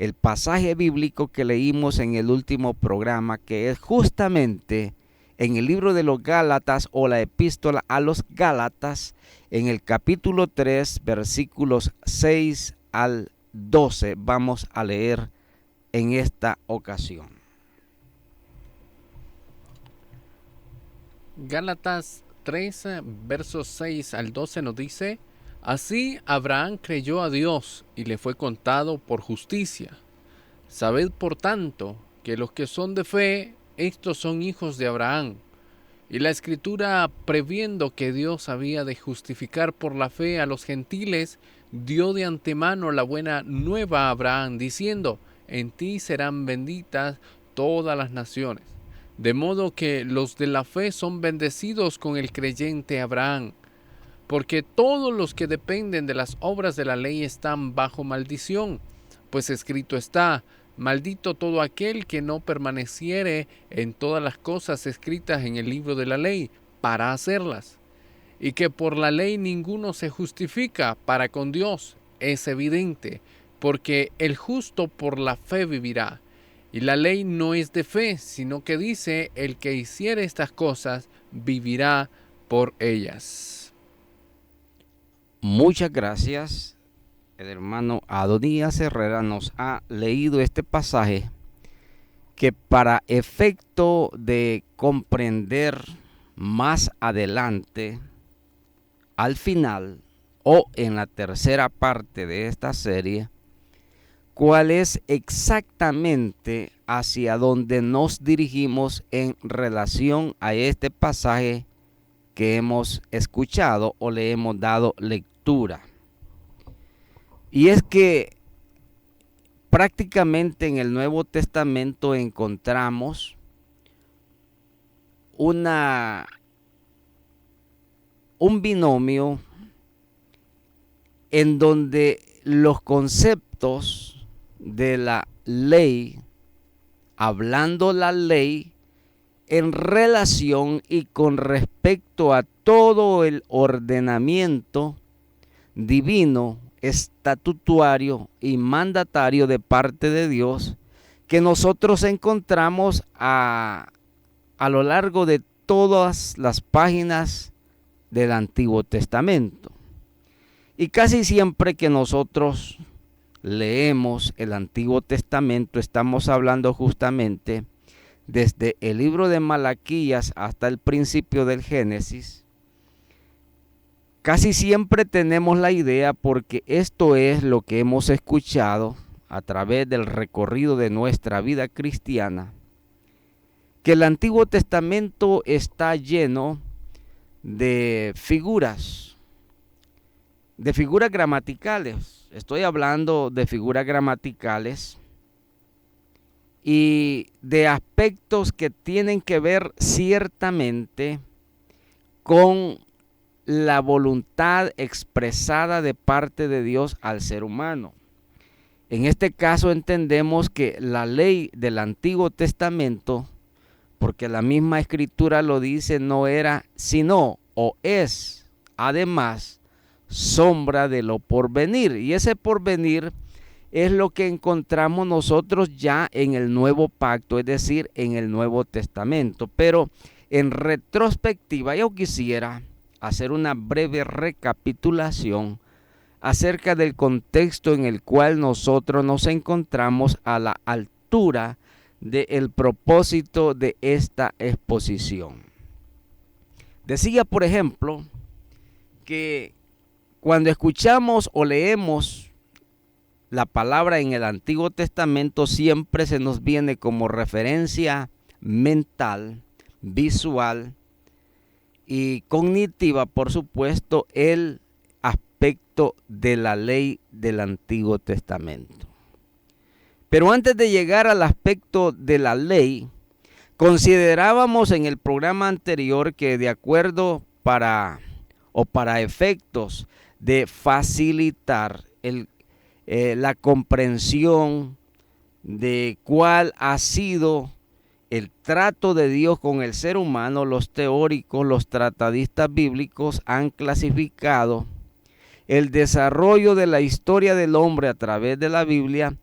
el pasaje bíblico que leímos en el último programa, que es justamente en el libro de los Gálatas o la epístola a los Gálatas, en el capítulo 3, versículos 6 al 12, vamos a leer en esta ocasión. Gálatas 3, versos 6 al 12 nos dice: Así Abraham creyó a Dios y le fue contado por justicia. Sabed por tanto que los que son de fe, estos son hijos de Abraham. Y la Escritura, previendo que Dios había de justificar por la fe a los gentiles, dio de antemano la buena nueva a Abraham, diciendo: En ti serán benditas todas las naciones. De modo que los de la fe son bendecidos con el creyente Abraham. Porque todos los que dependen de las obras de la ley están bajo maldición, pues escrito está: maldito todo aquel que no permaneciere en todas las cosas escritas en el libro de la ley, para hacerlas. Y que por la ley ninguno se justifica para con Dios, es evidente, porque el justo por la fe vivirá. Y la ley no es de fe, sino que dice: el que hiciere estas cosas vivirá por ellas. Muchas gracias. El hermano Adonías Herrera nos ha leído este pasaje que, para efecto de comprender más adelante, al final o en la tercera parte de esta serie, cuál es exactamente hacia donde nos dirigimos en relación a este pasaje que hemos escuchado o le hemos dado lectura. Y es que prácticamente en el Nuevo Testamento encontramos un binomio en donde los conceptos de la ley, hablando la ley en relación y con respecto a todo el ordenamiento divino, estatutario y mandatario de parte de Dios, que nosotros encontramos a lo largo de todas las páginas del Antiguo Testamento. Y casi siempre que nosotros leemos el Antiguo Testamento, estamos hablando justamente desde el libro de Malaquías hasta el principio del Génesis. Casi siempre tenemos la idea, porque esto es lo que hemos escuchado a través del recorrido de nuestra vida cristiana, que el Antiguo Testamento está lleno de figuras gramaticales. Estoy hablando de figuras gramaticales y de aspectos que tienen que ver ciertamente con la voluntad expresada de parte de Dios al ser humano. En este caso entendemos que la ley del Antiguo Testamento, porque la misma Escritura lo dice, no era sino o es además sombra de lo porvenir. Y ese porvenir es lo que encontramos nosotros ya en el Nuevo Pacto, es decir, en el Nuevo Testamento. Pero en retrospectiva yo quisiera hacer una breve recapitulación acerca del contexto en el cual nosotros nos encontramos a la altura del propósito de esta exposición. Decía, por ejemplo, que cuando escuchamos o leemos la palabra en el Antiguo Testamento, siempre se nos viene como referencia mental, visual y cognitiva, por supuesto, el aspecto de la ley del Antiguo Testamento. Pero antes de llegar al aspecto de la ley, considerábamos en el programa anterior que, de acuerdo para efectos de facilitar la comprensión de cuál ha sido el trato de Dios con el ser humano, los teóricos, los tratadistas bíblicos han clasificado el desarrollo de la historia del hombre a través de la Biblia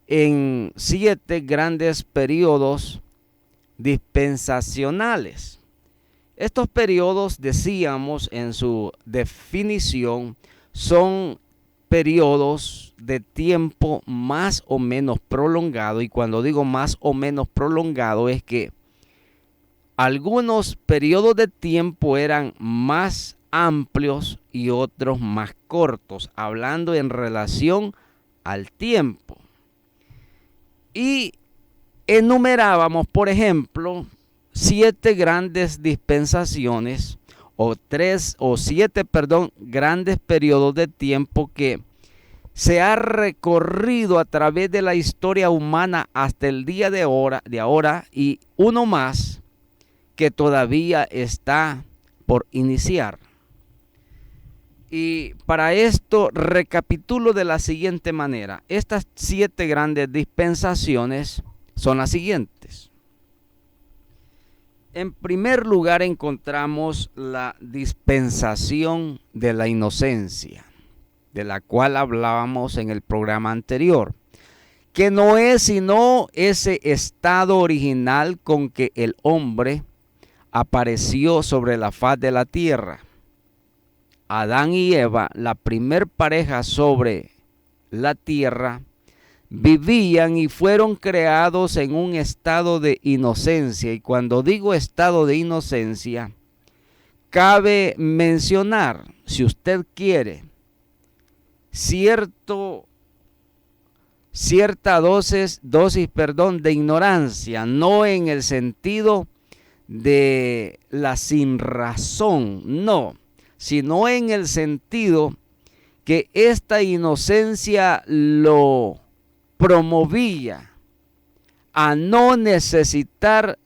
en 7 grandes periodos dispensacionales. Estos periodos, decíamos en su definición, son periodos de tiempo más o menos prolongado, y cuando digo más o menos prolongado es que algunos periodos de tiempo eran más amplios y otros más cortos, hablando en relación al tiempo. Y enumerábamos, por ejemplo, 7 grandes dispensaciones o 7 grandes periodos de tiempo que se ha recorrido a través de la historia humana hasta el día de ahora, y uno más que todavía está por iniciar. Y para esto recapitulo de la siguiente manera. Estas 7 grandes dispensaciones son las siguientes. En primer lugar encontramos la dispensación de la inocencia, de la cual hablábamos en el programa anterior, que no es sino ese estado original con que el hombre apareció sobre la faz de la tierra. Adán y Eva, la primer pareja sobre la tierra, vivían y fueron creados en un estado de inocencia. Y cuando digo estado de inocencia, cabe mencionar, si usted quiere, cierta dosis de ignorancia, no en el sentido de la sinrazón, no, sino en el sentido que esta inocencia lo promovía a no necesitar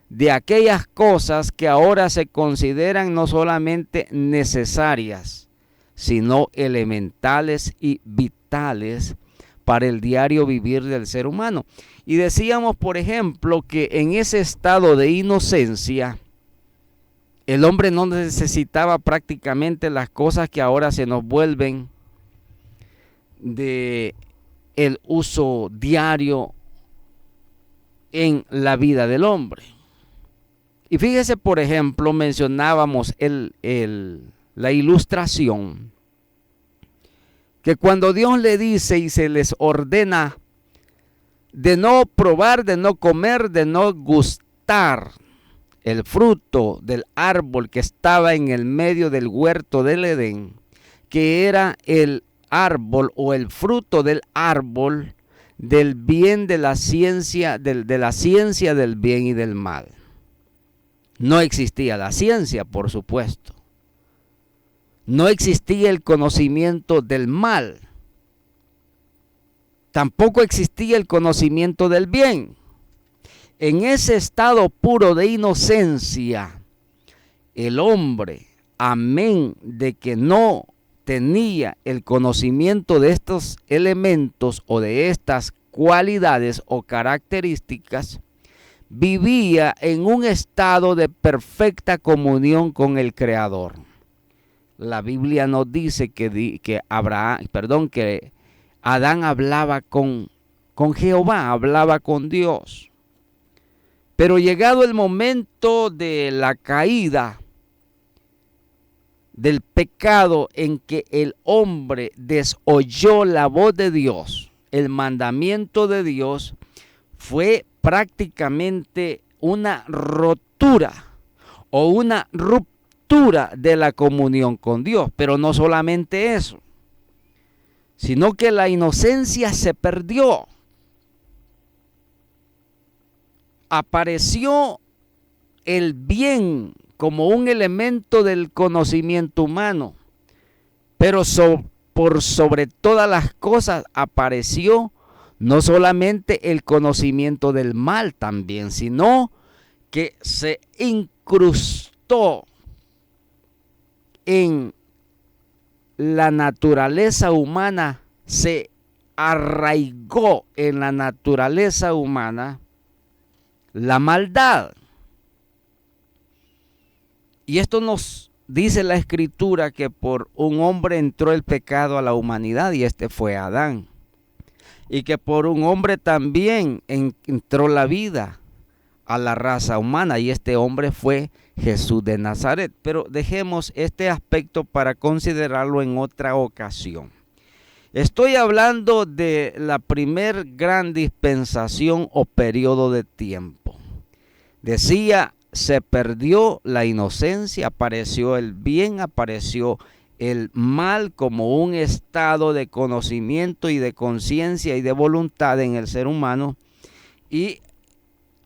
de aquellas cosas que ahora se consideran no solamente necesarias, sino elementales y vitales para el diario vivir del ser humano. Y decíamos, por ejemplo, que en ese estado de inocencia, el hombre no necesitaba prácticamente las cosas que ahora se nos vuelven de el uso diario en la vida del hombre. Y fíjese, por ejemplo, mencionábamos la ilustración, que cuando Dios le dice y se les ordena de no probar, de no comer, de no gustar el fruto del árbol que estaba en el medio del huerto del Edén, que era el árbol o el fruto del árbol del bien, de la ciencia, de la ciencia del bien y del mal. No existía la ciencia, por supuesto. No existía el conocimiento del mal. Tampoco existía el conocimiento del bien. En ese estado puro de inocencia, el hombre, amén de que no tenía el conocimiento de estos elementos o de estas cualidades o características, vivía en un estado de perfecta comunión con el Creador. La Biblia nos dice que Adán hablaba con Jehová, hablaba con Dios. Pero llegado el momento de la caída, del pecado, en que el hombre desoyó la voz de Dios, el mandamiento de Dios, fue prácticamente una rotura o una ruptura de la comunión con Dios. Pero no solamente eso, sino que la inocencia se perdió. Apareció el bien como un elemento del conocimiento humano, pero por sobre todas las cosas apareció no solamente el conocimiento del mal también, sino que se incrustó en la naturaleza humana, se arraigó en la naturaleza humana la maldad. Y esto nos dice la Escritura, que por un hombre entró el pecado a la humanidad, y este fue Adán. y que por un hombre también entró la vida a la raza humana, y este hombre fue Jesús de Nazaret. Pero dejemos este aspecto para considerarlo en otra ocasión. Estoy hablando de la primer gran dispensación o periodo de tiempo. Decía, se perdió la inocencia, apareció el bien, apareció el mal como un estado de conocimiento y de conciencia y de voluntad en el ser humano, y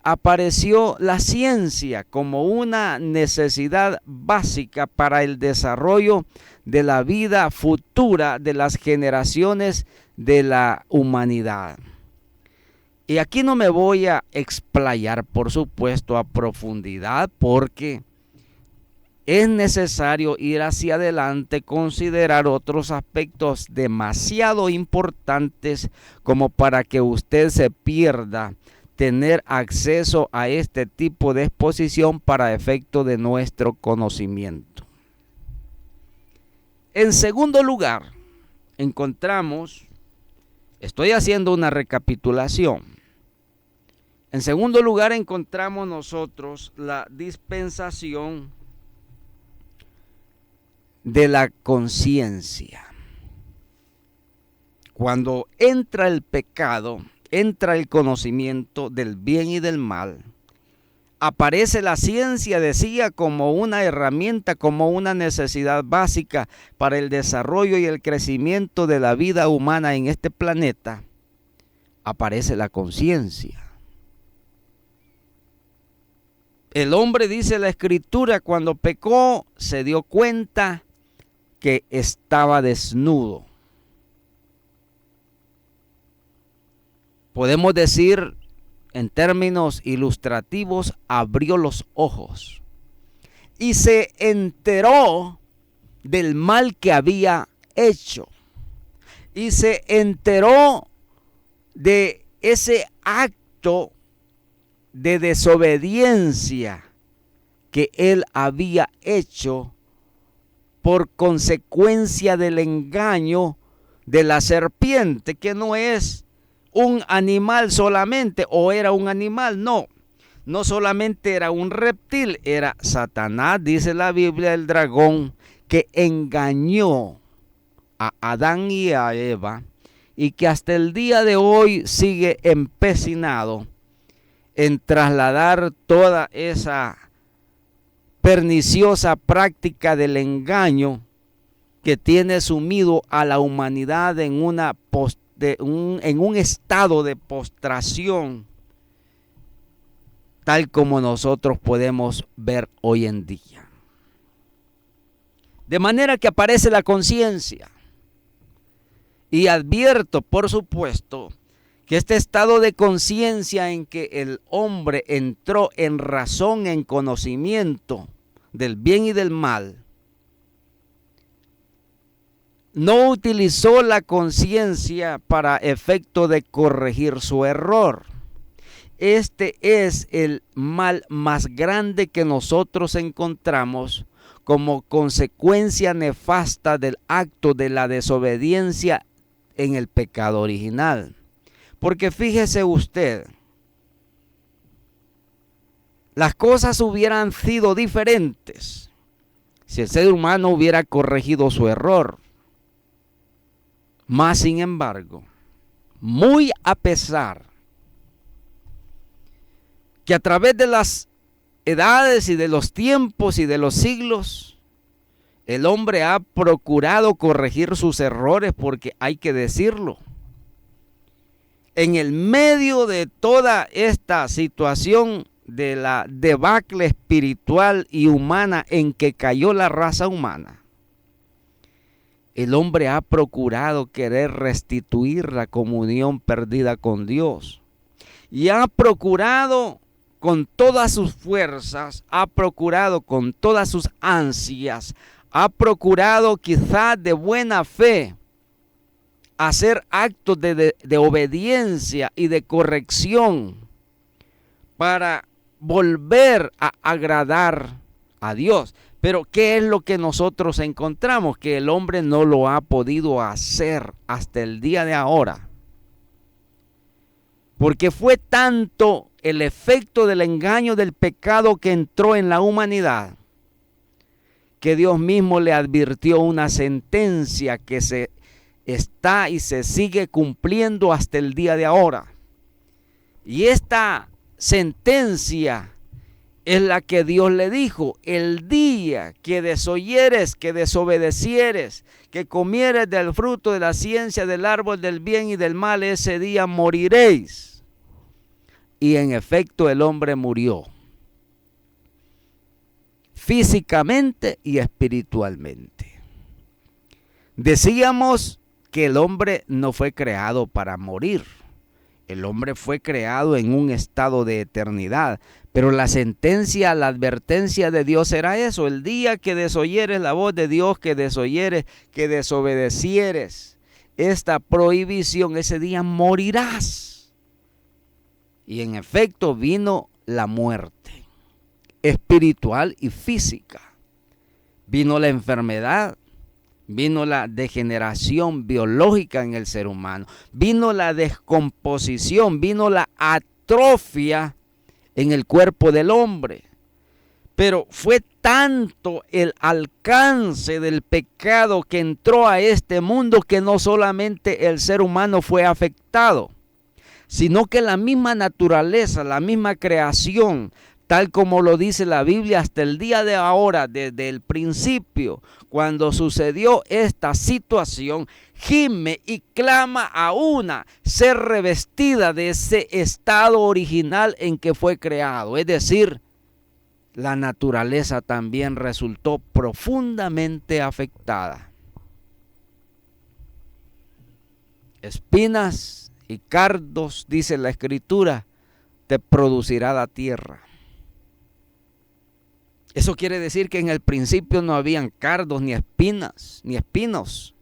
apareció la ciencia como una necesidad básica para el desarrollo de la vida futura de las generaciones de la humanidad. Y aquí no me voy a explayar, por supuesto, a profundidad, porque es necesario ir hacia adelante, considerar otros aspectos demasiado importantes como para que usted se pierda tener acceso a este tipo de exposición para efecto de nuestro conocimiento. En segundo lugar, encontramos, estoy haciendo una recapitulación. En segundo lugar, encontramos nosotros la dispensación de la conciencia. Cuando entra el pecado, entra el conocimiento del bien y del mal, aparece la ciencia, decía, como una herramienta, como una necesidad básica para el desarrollo y el crecimiento de la vida humana en este planeta. Aparece la conciencia. El hombre, dice la Escritura, cuando pecó, se dio cuenta que estaba desnudo. Podemos decir, en términos ilustrativos, abrió los ojos y se enteró del mal que había hecho. Y se enteró de ese acto de desobediencia que él había hecho por consecuencia del engaño de la serpiente, que no es un animal solamente, o era un animal, no solamente era un reptil, era Satanás, dice la Biblia, el dragón que engañó a Adán y a Eva, y que hasta el día de hoy sigue empecinado en trasladar toda esa perniciosa práctica del engaño que tiene sumido a la humanidad en un estado de postración, tal como nosotros podemos ver hoy en día. De manera que aparece la conciencia. Y advierto, por supuesto, que este estado de conciencia en que el hombre entró en razón, en conocimiento del bien y del mal, no utilizó la conciencia para efecto de corregir su error. Este es el mal más grande que nosotros encontramos como consecuencia nefasta del acto de la desobediencia en el pecado original. Porque fíjese usted, las cosas hubieran sido diferentes si el ser humano hubiera corregido su error. Mas, sin embargo, muy a pesar que a través de las edades y de los tiempos y de los siglos, el hombre ha procurado corregir sus errores, porque hay que decirlo. En el medio de toda esta situación de la debacle espiritual y humana en que cayó la raza humana, el hombre ha procurado querer restituir la comunión perdida con Dios. Y ha procurado con todas sus fuerzas, ha procurado con todas sus ansias, ha procurado quizás de buena fe hacer actos de obediencia y de corrección para volver a agradar a Dios. Pero ¿qué es lo que nosotros encontramos? Que el hombre no lo ha podido hacer hasta el día de ahora. Porque fue tanto el efecto del engaño del pecado que entró en la humanidad, que Dios mismo le advirtió una sentencia que se está y se sigue cumpliendo hasta el día de ahora. Y esta sentencia es la que Dios le dijo: el día que desoyeres, que desobedecieres, que comieres del fruto de la ciencia del árbol del bien y del mal, ese día moriréis. Y en efecto el hombre murió, físicamente y espiritualmente. Decíamos que el hombre no fue creado para morir. El hombre fue creado en un estado de eternidad. Pero la sentencia, la advertencia de Dios era eso: el día que desoyeres la voz de Dios, que desoyeres, que desobedecieres esta prohibición, ese día morirás. Y en efecto vino la muerte espiritual y física. Vino la enfermedad, vino la degeneración biológica en el ser humano, vino la descomposición, vino la atrofia en el cuerpo del hombre. Pero fue tanto el alcance del pecado que entró a este mundo que no solamente el ser humano fue afectado, sino que la misma naturaleza, la misma creación, tal como lo dice la Biblia hasta el día de ahora, desde el principio, cuando sucedió esta situación, gime y clama a una ser revestida de ese estado original en que fue creado. Es decir, la naturaleza también resultó profundamente afectada. Espinas y cardos, dice la Escritura, te producirá la tierra. Eso quiere decir que en el principio no habían cardos, ni espinas, ni espinos.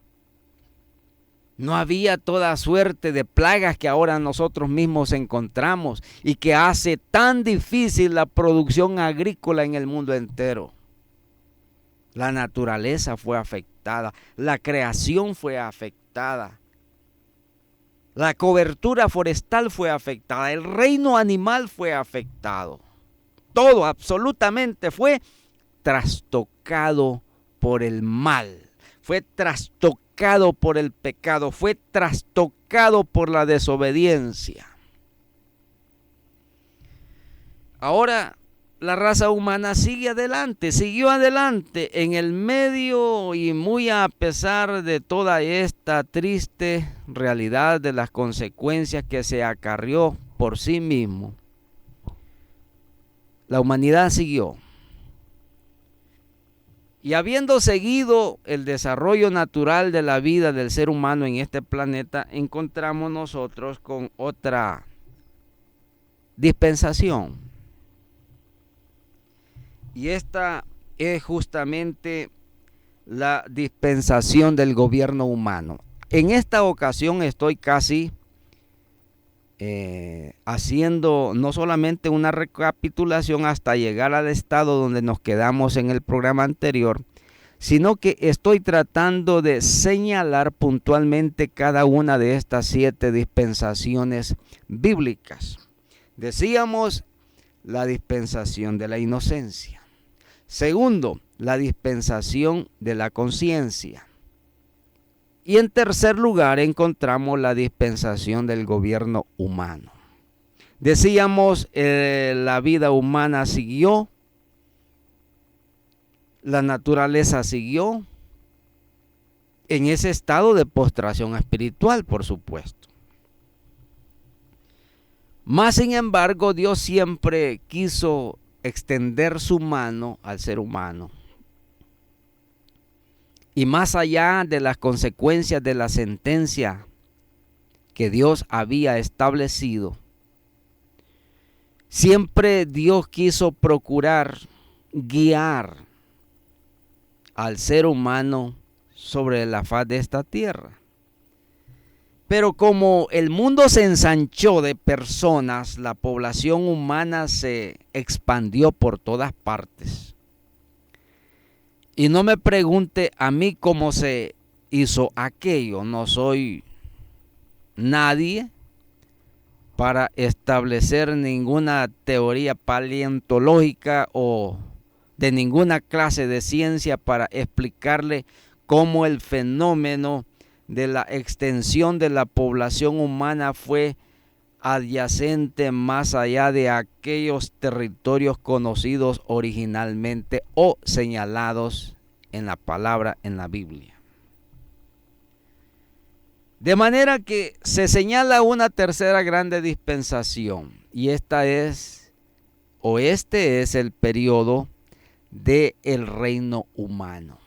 No había toda suerte de plagas que ahora nosotros mismos encontramos y que hace tan difícil la producción agrícola en el mundo entero. La naturaleza fue afectada, la creación fue afectada, la cobertura forestal fue afectada, el reino animal fue afectado. Todo absolutamente fue trastocado por el mal, fue trastocado por el pecado, fue trastocado por la desobediencia. Ahora la raza humana siguió adelante en el medio y muy a pesar de toda esta triste realidad de las consecuencias que se acarrió por sí mismo. La humanidad siguió. Y habiendo seguido el desarrollo natural de la vida del ser humano en este planeta, encontramos nosotros con otra dispensación. Y esta es justamente la dispensación del gobierno humano. En esta ocasión estoy casi haciendo no solamente una recapitulación hasta llegar al estado donde nos quedamos en el programa anterior, sino que estoy tratando de señalar puntualmente cada una de estas 7 dispensaciones bíblicas. Decíamos la dispensación de la inocencia. Segundo, la dispensación de la conciencia. Y en tercer lugar encontramos la dispensación del gobierno humano. Decíamos, la vida humana siguió, la naturaleza siguió, en ese estado de postración espiritual, por supuesto. Mas, sin embargo, Dios siempre quiso extender su mano al ser humano. Y más allá de las consecuencias de la sentencia que Dios había establecido, siempre Dios quiso procurar guiar al ser humano sobre la faz de esta tierra. Pero como el mundo se ensanchó de personas, la población humana se expandió por todas partes. Y no me pregunte a mí cómo se hizo aquello. No soy nadie para establecer ninguna teoría paleontológica o de ninguna clase de ciencia para explicarle cómo el fenómeno de la extensión de la población humana fue adyacente más allá de aquellos territorios conocidos originalmente o señalados en la palabra en la Biblia. De manera que se señala una tercera grande dispensación, y este es el periodo del reino humano.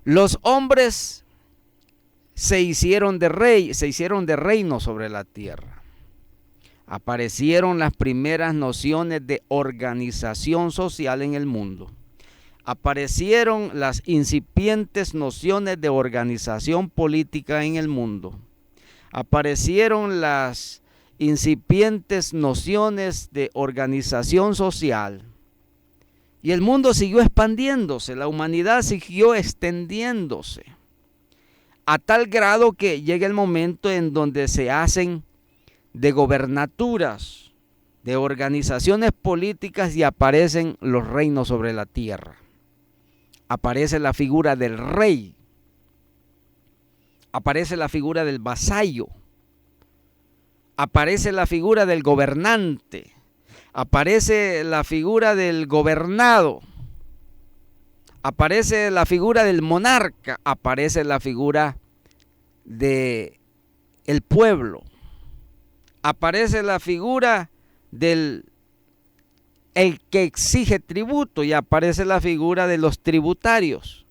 Los hombres se hicieron de reino sobre la tierra. Aparecieron las primeras nociones de organización social en el mundo. Aparecieron las incipientes nociones de organización política en el mundo. Aparecieron las incipientes nociones de organización social. Y el mundo siguió expandiéndose, la humanidad siguió extendiéndose, a tal grado que llega el momento en donde se hacen de gobernaturas, de organizaciones políticas, y aparecen los reinos sobre la tierra. Aparece la figura del rey, aparece la figura del vasallo, aparece la figura del gobernante, aparece la figura del gobernado, aparece la figura del monarca, aparece la figura del pueblo, aparece la figura del el que exige tributo, y aparece la figura de los tributarios.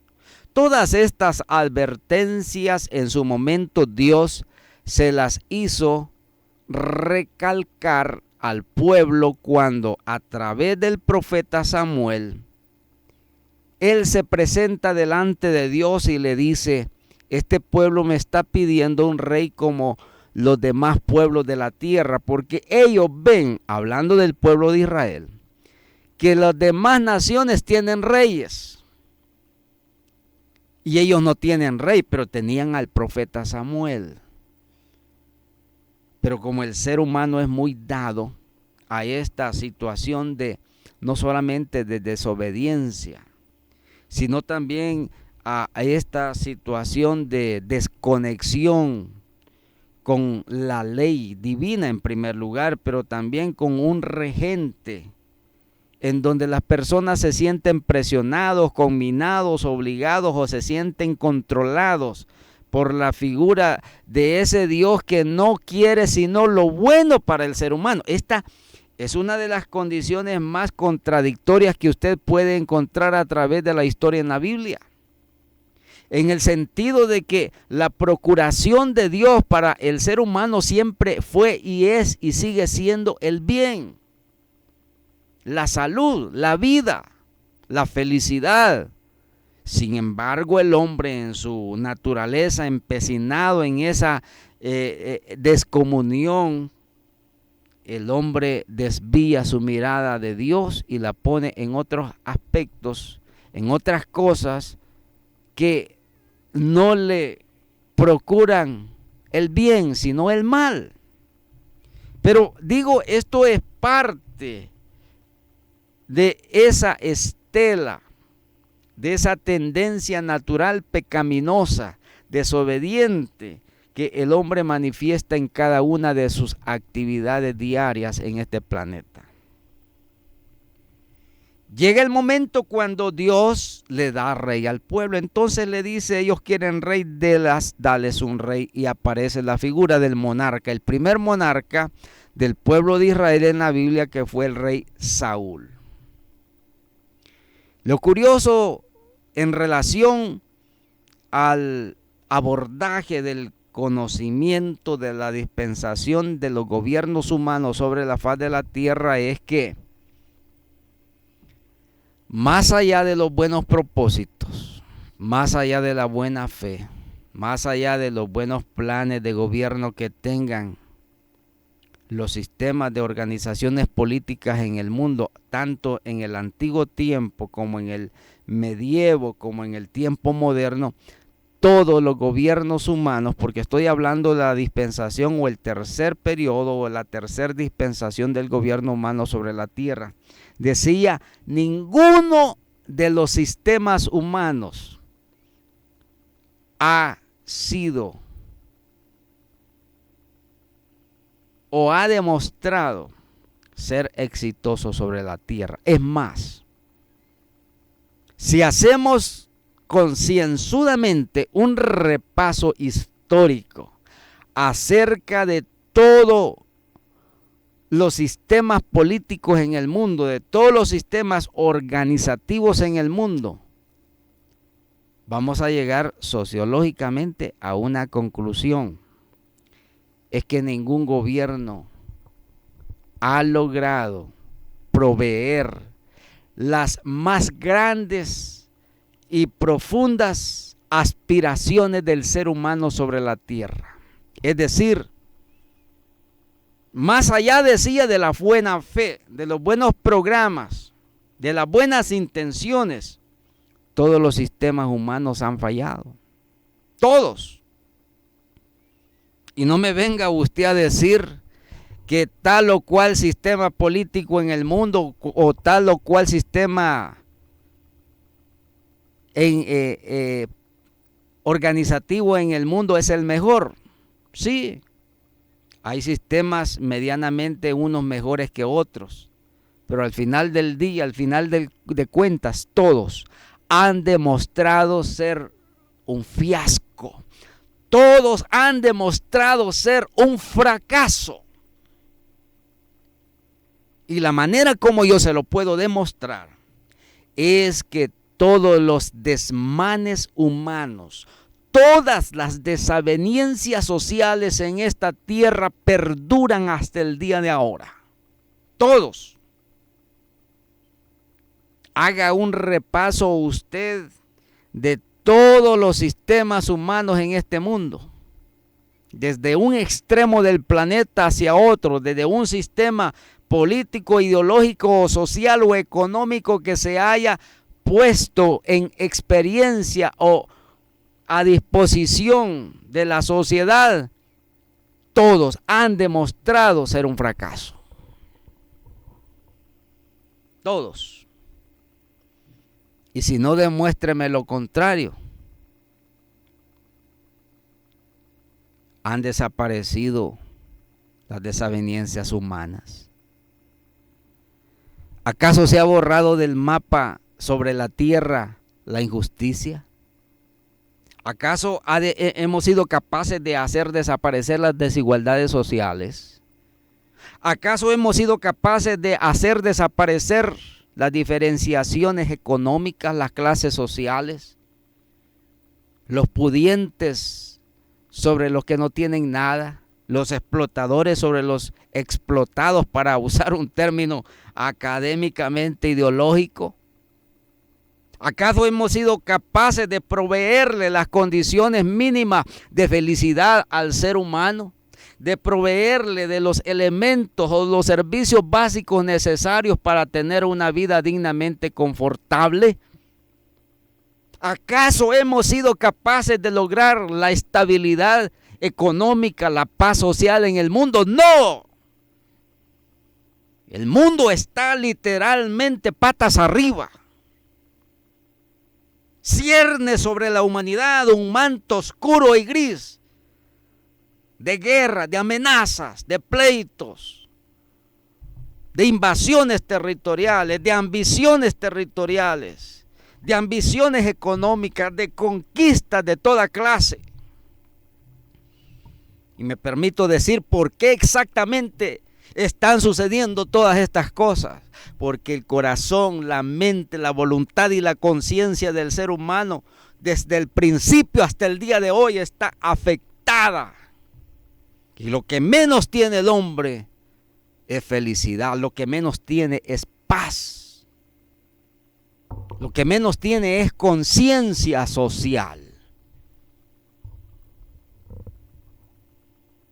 Todas estas advertencias en su momento Dios se las hizo recalcar al pueblo cuando a través del profeta Samuel él se presenta delante de Dios y le dice: este pueblo me está pidiendo un rey como los demás pueblos de la tierra, porque ellos ven, hablando del pueblo de Israel, que las demás naciones tienen reyes y ellos no tienen rey, pero tenían al profeta Samuel. Pero como el ser humano es muy dado a esta situación de no solamente de desobediencia, sino también a esta situación de desconexión con la ley divina en primer lugar, pero también con un regente en donde las personas se sienten presionados, conminados, obligados o se sienten controlados por la figura de ese Dios que no quiere sino lo bueno para el ser humano. Esta es una de las condiciones más contradictorias que usted puede encontrar a través de la historia en la Biblia, en el sentido de que la procuración de Dios para el ser humano siempre fue y es y sigue siendo el bien, la salud, la vida, la felicidad. Sin embargo, el hombre en su naturaleza, empecinado en esa descomunión, el hombre desvía su mirada de Dios y la pone en otros aspectos, en otras cosas que no le procuran el bien, sino el mal. Pero digo, esto es parte de esa estela, de esa tendencia natural pecaminosa, desobediente, que el hombre manifiesta en cada una de sus actividades diarias en este planeta. Llega el momento cuando Dios le da rey al pueblo, entonces le dice: ellos quieren rey, dales un rey, y aparece la figura del monarca, el primer monarca del pueblo de Israel en la Biblia, que fue el rey Saúl. Lo curioso en relación al abordaje del conocimiento de la dispensación de los gobiernos humanos sobre la faz de la tierra es que, más allá de los buenos propósitos, más allá de la buena fe, más allá de los buenos planes de gobierno que tengan los sistemas de organizaciones políticas en el mundo, tanto en el antiguo tiempo como en el medievo, como en el tiempo moderno, todos los gobiernos humanos, porque estoy hablando de la dispensación o el tercer periodo o la tercera dispensación del gobierno humano sobre la tierra. Decía, ninguno de los sistemas humanos ha sido o ha demostrado ser exitoso sobre la tierra. Es más, si hacemos concienzudamente un repaso histórico acerca de todos los sistemas políticos en el mundo, de todos los sistemas organizativos en el mundo, vamos a llegar sociológicamente a una conclusión. Es que ningún gobierno ha logrado proveer las más grandes y profundas aspiraciones del ser humano sobre la tierra. Es decir, más allá, decía, de la buena fe, de los buenos programas, de las buenas intenciones, todos los sistemas humanos han fallado. Todos. Y no me venga usted a decir que tal o cual sistema político en el mundo o tal o cual sistema organizativo en el mundo es el mejor. Sí, hay sistemas medianamente unos mejores que otros, pero al final del día, al final de cuentas, todos han demostrado ser un fiasco. Todos han demostrado ser un fracaso. Y la manera como yo se lo puedo demostrar es que todos los desmanes humanos, todas las desavenencias sociales en esta tierra perduran hasta el día de ahora. Todos. Haga un repaso usted de todos los sistemas humanos en este mundo. Desde un extremo del planeta hacia otro, desde un sistema político, ideológico, social o económico que se haya puesto en experiencia o a disposición de la sociedad, todos han demostrado ser un fracaso. Todos. Y si no, demuéstreme lo contrario. Han desaparecido las desavenencias humanas. ¿Acaso se ha borrado del mapa sobre la tierra la injusticia? ¿Acaso hemos sido capaces de hacer desaparecer las desigualdades sociales? ¿Acaso hemos sido capaces de hacer desaparecer las diferenciaciones económicas, las clases sociales, los pudientes sobre los que no tienen nada, los explotadores sobre los explotados, para usar un término académicamente ideológico? ¿Acaso hemos sido capaces de proveerle las condiciones mínimas de felicidad al ser humano? De proveerle de los elementos o los servicios básicos necesarios para tener una vida dignamente confortable? ¿Acaso hemos sido capaces de lograr la estabilidad económica, la paz social en el mundo? ¡No! El mundo está literalmente patas arriba. Cierne sobre la humanidad un manto oscuro y gris de guerra, de amenazas, de pleitos, de invasiones territoriales, de ambiciones territoriales, de ambiciones económicas, de conquistas de toda clase. Y me permito decir por qué exactamente están sucediendo todas estas cosas. Porque el corazón, la mente, la voluntad y la conciencia del ser humano, desde el principio hasta el día de hoy, está afectada. Y lo que menos tiene el hombre es felicidad, lo que menos tiene es paz, lo que menos tiene es conciencia social.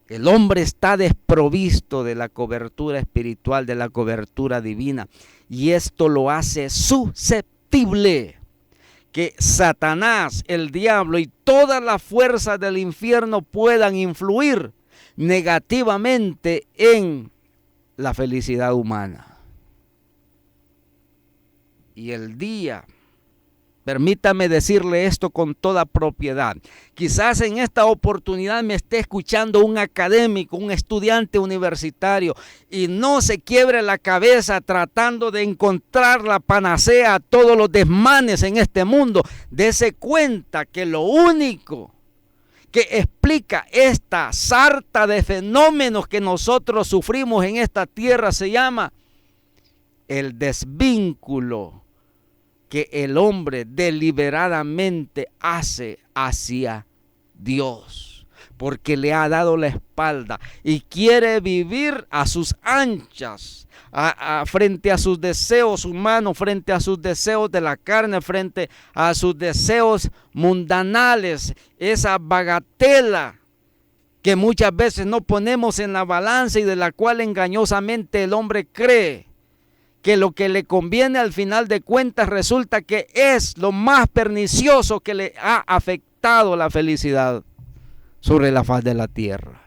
El hombre está desprovisto de la cobertura espiritual, de la cobertura divina, y esto lo hace susceptible que Satanás, el diablo y todas las fuerzas del infierno puedan influir negativamente en la felicidad humana. Y el día, permítame decirle esto con toda propiedad, quizás en esta oportunidad me esté escuchando un académico, un estudiante universitario, y no se quiebre la cabeza tratando de encontrar la panacea a todos los desmanes en este mundo. Dese cuenta que lo único que explica esta sarta de fenómenos que nosotros sufrimos en esta tierra se llama el desvínculo que el hombre deliberadamente hace hacia Dios, porque le ha dado la espalda y quiere vivir a sus anchas, frente a sus deseos humanos, frente a sus deseos de la carne, frente a sus deseos mundanales, esa bagatela que muchas veces no ponemos en la balanza y de la cual engañosamente el hombre cree que lo que le conviene al final de cuentas resulta que es lo más pernicioso que le ha afectado la felicidad sobre la faz de la tierra.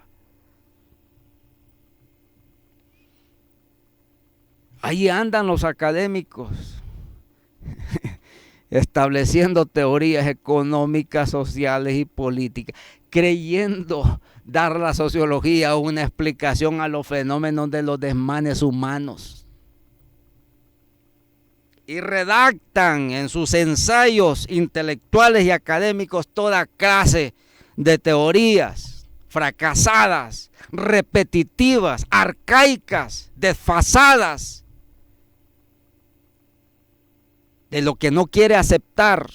Ahí andan los académicos estableciendo teorías económicas, sociales y políticas, creyendo dar a la sociología una explicación a los fenómenos de los desmanes humanos. Y redactan en sus ensayos intelectuales y académicos toda clase de teorías fracasadas, repetitivas, arcaicas, desfasadas, de lo que no quiere aceptar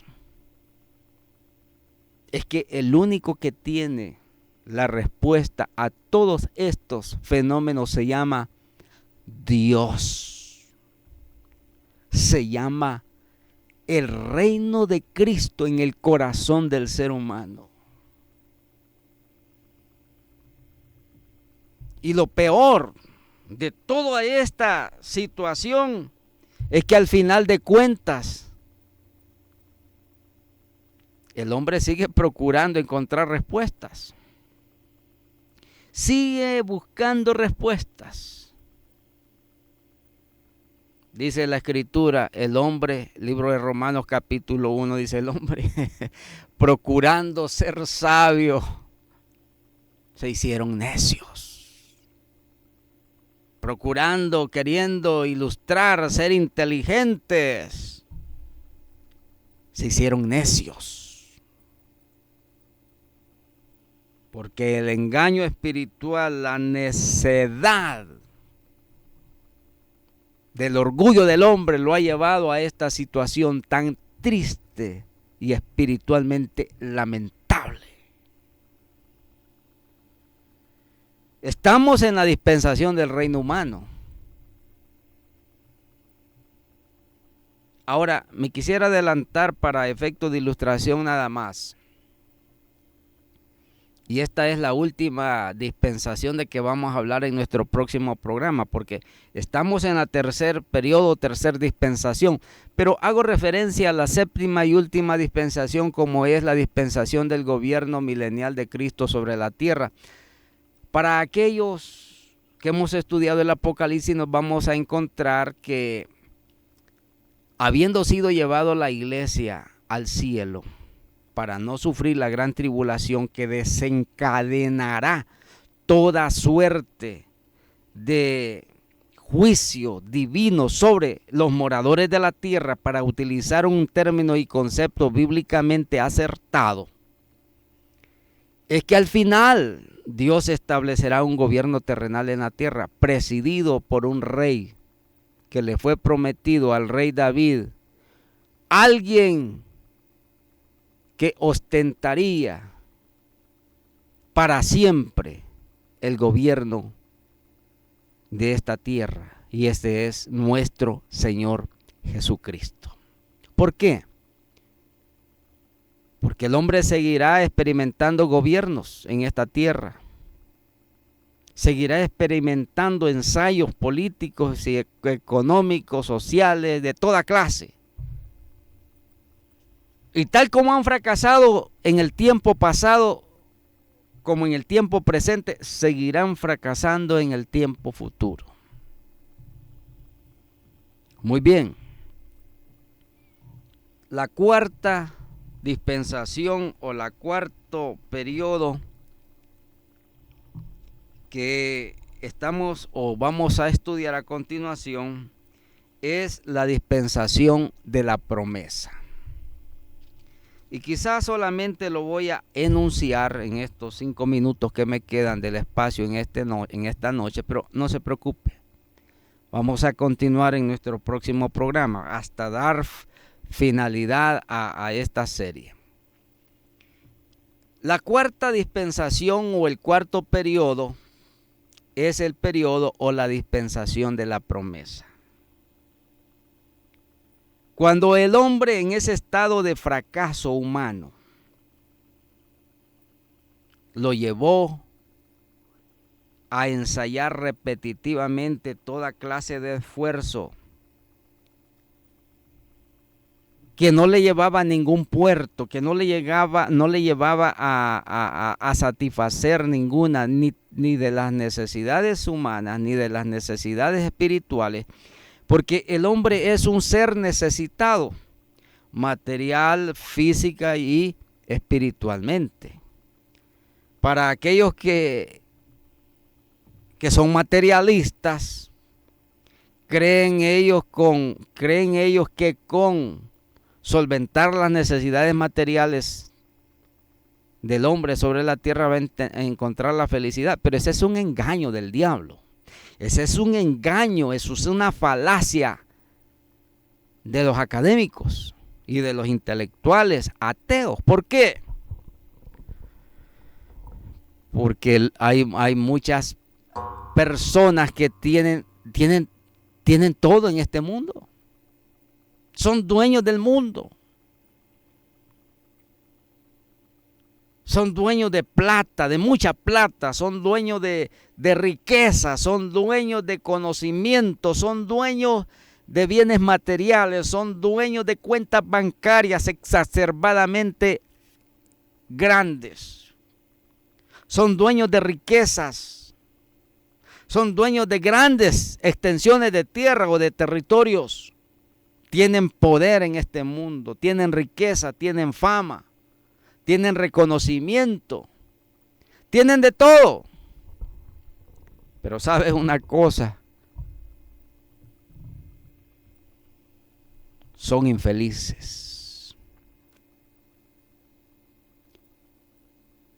es que el único que tiene la respuesta a todos estos fenómenos se llama Dios. Se llama el reino de Cristo en el corazón del ser humano. Y lo peor de toda esta situación es que al final de cuentas el hombre sigue procurando encontrar respuestas. Sigue buscando respuestas. Dice la escritura, el hombre, libro de Romanos capítulo 1, dice el hombre, procurando ser sabio, se hicieron necios. Procurando, queriendo ilustrar, ser inteligentes, se hicieron necios. Porque el engaño espiritual, la necedad del orgullo del hombre lo ha llevado a esta situación tan triste y espiritualmente lamentable. Estamos en la dispensación del reino humano. Ahora, me quisiera adelantar para efecto de ilustración nada más. Y esta es la última dispensación de que vamos a hablar en nuestro próximo programa, porque estamos en la tercer periodo, tercer dispensación, pero hago referencia a la séptima y última dispensación, como es la dispensación del gobierno milenial de Cristo sobre la tierra. Para aquellos que hemos estudiado el Apocalipsis, nos vamos a encontrar que, habiendo sido llevado la iglesia al cielo, para no sufrir la gran tribulación que desencadenará toda suerte de juicio divino sobre los moradores de la tierra, para utilizar un término y concepto bíblicamente acertado, es que al final Dios establecerá un gobierno terrenal en la tierra, presidido por un rey que le fue prometido al rey David, alguien que ostentaría para siempre el gobierno de esta tierra, y este es nuestro Señor Jesucristo. ¿Por qué? Porque el hombre seguirá experimentando gobiernos en esta tierra, seguirá experimentando ensayos políticos y económicos, sociales, de toda clase. Y tal como han fracasado en el tiempo pasado, como en el tiempo presente, seguirán fracasando en el tiempo futuro. Muy bien. La cuarta dispensación o la cuarto periodo que estamos o vamos a estudiar a continuación es la dispensación de la promesa. Y quizás solamente lo voy a enunciar en estos 5 minutos que me quedan del espacio en esta noche, pero no se preocupe. Vamos a continuar en nuestro próximo programa hasta dar finalidad a esta serie. La cuarta dispensación o el cuarto periodo es el periodo o la dispensación de la promesa. Cuando el hombre en ese estado de fracaso humano lo llevó a ensayar repetitivamente toda clase de esfuerzo que no le llevaba a ningún puerto, que no le llevaba a satisfacer ninguna, ni de las necesidades humanas, ni de las necesidades espirituales, porque el hombre es un ser necesitado, material, física y espiritualmente. Para aquellos que son materialistas, creen ellos que con solventar las necesidades materiales del hombre sobre la tierra va a encontrar la felicidad, pero ese es un engaño del diablo. Ese es un engaño, eso es una falacia de los académicos y de los intelectuales ateos. ¿Por qué? Porque hay muchas personas que tienen todo en este mundo. Son dueños del mundo. Son dueños de plata, de mucha plata, son dueños de riqueza, son dueños de conocimiento, son dueños de bienes materiales, son dueños de cuentas bancarias exacerbadamente grandes. Son dueños de riquezas, son dueños de grandes extensiones de tierra o de territorios. Tienen poder en este mundo, tienen riqueza, tienen fama. Tienen reconocimiento, tienen de todo. Pero sabes una cosa, son infelices.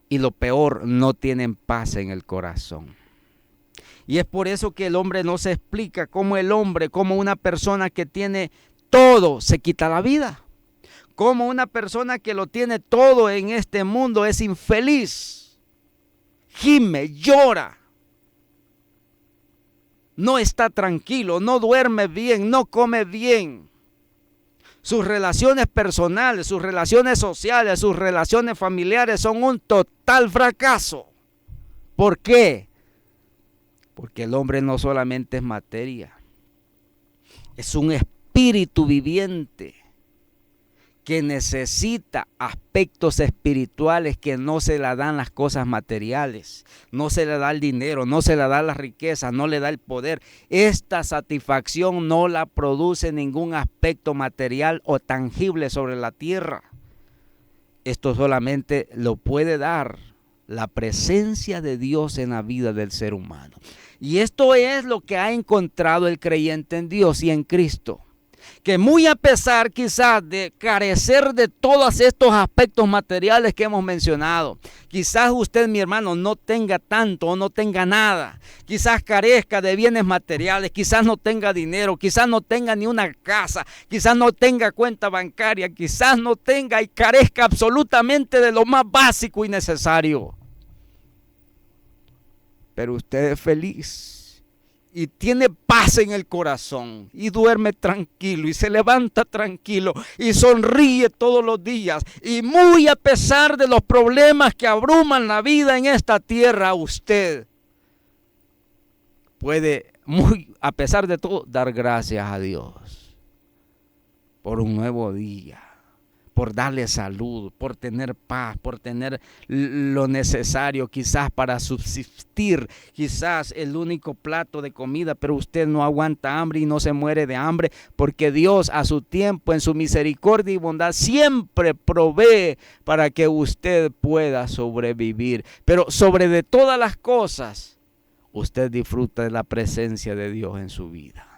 Y lo peor, no tienen paz en el corazón. Y es por eso que el hombre no se explica cómo como una persona que tiene todo, se quita la vida. Como una persona que lo tiene todo en este mundo es infeliz, gime, llora, no está tranquilo, no duerme bien, no come bien. Sus relaciones personales, sus relaciones sociales, sus relaciones familiares son un total fracaso. ¿Por qué? Porque el hombre no solamente es materia, es un espíritu viviente que necesita aspectos espirituales que no se le dan las cosas materiales, no se le da el dinero, no se le da la riqueza, no le da el poder. Esta satisfacción no la produce ningún aspecto material o tangible sobre la tierra. Esto solamente lo puede dar la presencia de Dios en la vida del ser humano. Y esto es lo que ha encontrado el creyente en Dios y en Cristo. Que muy a pesar quizás de carecer de todos estos aspectos materiales que hemos mencionado, quizás usted, mi hermano, no tenga tanto o no tenga nada, quizás carezca de bienes materiales, quizás no tenga dinero, quizás no tenga ni una casa, quizás no tenga cuenta bancaria, quizás no tenga y carezca absolutamente de lo más básico y necesario. Pero usted es feliz. Y tiene paz en el corazón y duerme tranquilo y se levanta tranquilo y sonríe todos los días. Y muy a pesar de los problemas que abruman la vida en esta tierra, usted puede, muy a pesar de todo, dar gracias a Dios por un nuevo día, por darle salud, por tener paz, por tener lo necesario quizás para subsistir, quizás el único plato de comida, pero usted no aguanta hambre y no se muere de hambre, porque Dios a su tiempo, en su misericordia y bondad, siempre provee para que usted pueda sobrevivir. Pero sobre de todas las cosas, usted disfruta de la presencia de Dios en su vida.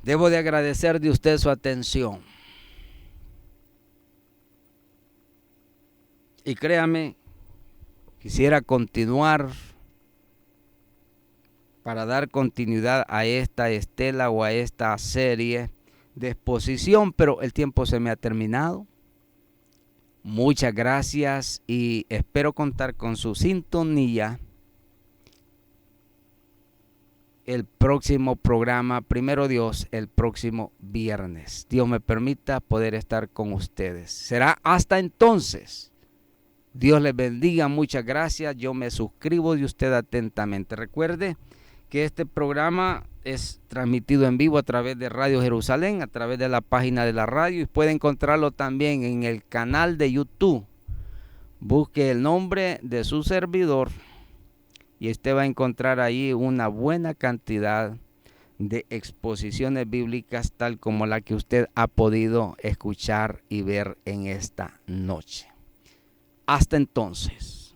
Debo de agradecer de usted su atención. Y créame, quisiera continuar para dar continuidad a esta estela o a esta serie de exposición, pero el tiempo se me ha terminado. Muchas gracias y espero contar con su sintonía el próximo programa, primero Dios, el próximo viernes. Dios me permita poder estar con ustedes. Será hasta entonces. Dios les bendiga, muchas gracias. Yo me suscribo de usted atentamente. Recuerde que este programa es transmitido en vivo a través de Radio Jerusalén, a través de la página de la radio, y puede encontrarlo también en el canal de YouTube. Busque el nombre de su servidor y usted va a encontrar ahí una buena cantidad de exposiciones bíblicas tal como la que usted ha podido escuchar y ver en esta noche. Hasta entonces.